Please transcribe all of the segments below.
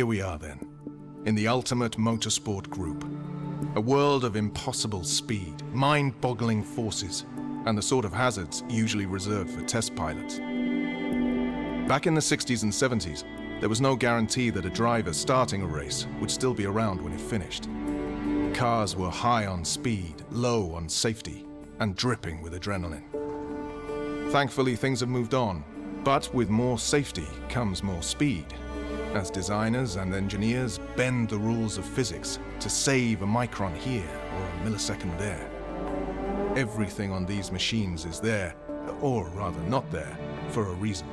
Here we are then, in the ultimate motorsport group. A world of impossible speed, mind-boggling forces, and the sort of hazards usually reserved for test pilots. Back in the 60s and 70s, there was no guarantee that a driver starting a race would still be around when it finished. Cars were high on speed, low on safety, and dripping with adrenaline. Thankfully, things have moved on, but with more safety comes more speed, as designers and engineers bend the rules of physics to save a micron here or a millisecond there. Everything on these machines is there, or rather not there, for a reason.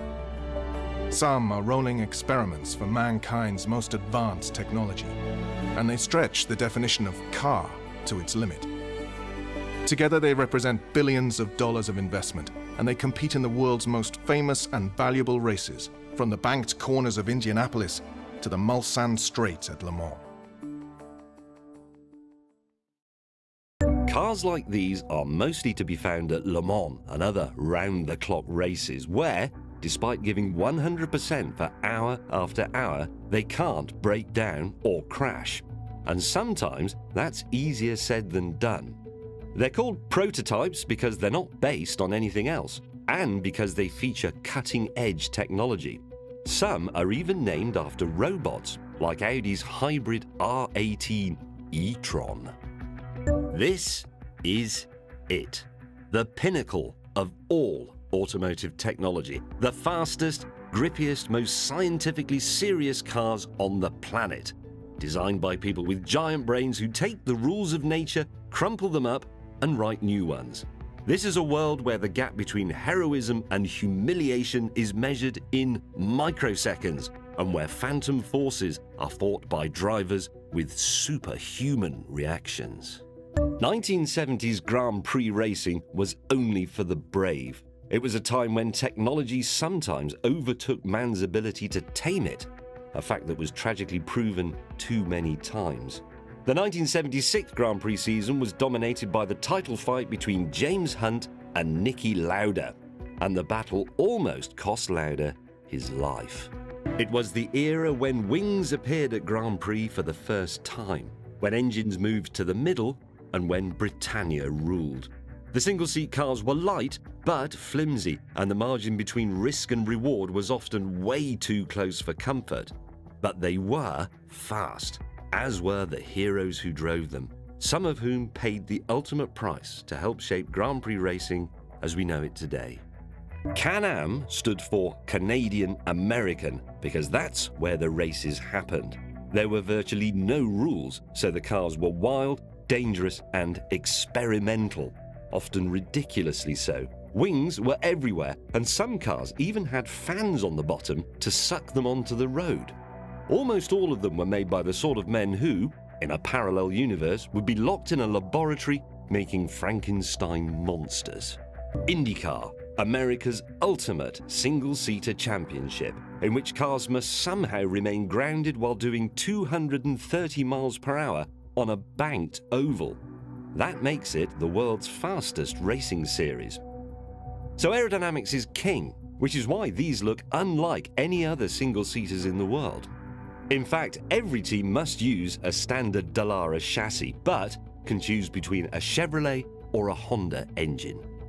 Some are rolling experiments for mankind's most advanced technology, and they stretch the definition of car to its limit. Together they represent billions of dollars of investment, and they compete in the world's most famous and valuable races, from the banked corners of Indianapolis to the Mulsanne Straits at Le Mans. Cars like these are mostly to be found at Le Mans and other round-the-clock races where, despite giving 100% for hour after hour, they can't break down or crash. And sometimes that's easier said than done. They're called prototypes because they're not based on anything else, and because they feature cutting-edge technology. Some are even named after robots, like Audi's hybrid R18 e-tron. This is it, the pinnacle of all automotive technology, the fastest, grippiest, most scientifically serious cars on the planet, designed by people with giant brains who take the rules of nature, crumple them up, and write new ones. This is a world where the gap between heroism and humiliation is measured in microseconds, and where phantom forces are fought by drivers with superhuman reactions. 1970s Grand Prix racing was only for the brave. It was a time when technology sometimes overtook man's ability to tame it, a fact that was tragically proven too many times. The 1976 Grand Prix season was dominated by the title fight between James Hunt and Niki Lauda, and the battle almost cost Lauda his life. It was the era when wings appeared at Grand Prix for the first time, when engines moved to the middle, and when Britannia ruled. The single-seat cars were light, but flimsy, and the margin between risk and reward was often way too close for comfort. But they were fast, as were the heroes who drove them, some of whom paid the ultimate price to help shape Grand Prix racing as we know it today. Can-Am stood for Canadian American because that's where the races happened. There were virtually no rules, so the cars were wild, dangerous and experimental, often ridiculously so. Wings were everywhere, and some cars even had fans on the bottom to suck them onto the road. Almost all of them were made by the sort of men who, in a parallel universe, would be locked in a laboratory making Frankenstein monsters. IndyCar, America's ultimate single-seater championship, in which cars must somehow remain grounded while doing 230 miles per hour on a banked oval. That makes it the world's fastest racing series. So aerodynamics is king, which is why these look unlike any other single-seaters in the world. In fact, every team must use a standard Dallara chassis, but can choose between a Chevrolet or a Honda engine.